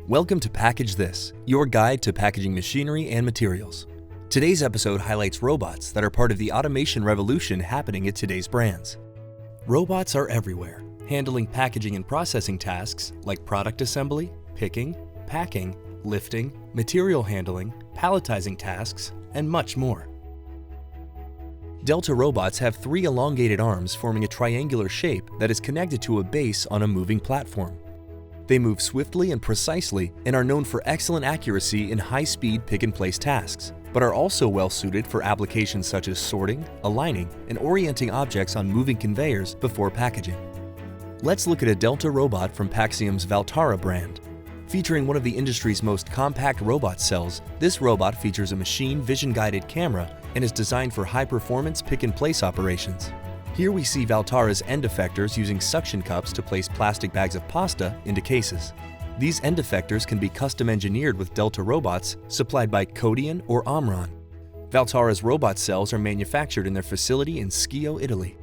Welcome to Package This, your guide to packaging machinery and materials. Today's episode highlights robots that are part of the automation revolution happening at today's brands. Robots are everywhere, handling packaging and processing tasks like product assembly, picking, packing, lifting, material handling, palletizing tasks, and much more. Delta robots have 3 elongated arms forming a triangular shape that is connected to a base on a moving platform. They move swiftly and precisely and are known for excellent accuracy in high-speed pick-and-place tasks, but are also well-suited for applications such as sorting, aligning, and orienting objects on moving conveyors before packaging. Let's look at a Delta robot from Paxium's Valtara brand. Featuring one of the industry's most compact robot cells, this robot features a machine vision-guided camera and is designed for high-performance pick-and-place operations. Here we see Valtara's end effectors using suction cups to place plastic bags of pasta into cases. These end effectors can be custom engineered with Delta robots supplied by Kodian or Omron. Valtara's robot cells are manufactured in their facility in Schio, Italy.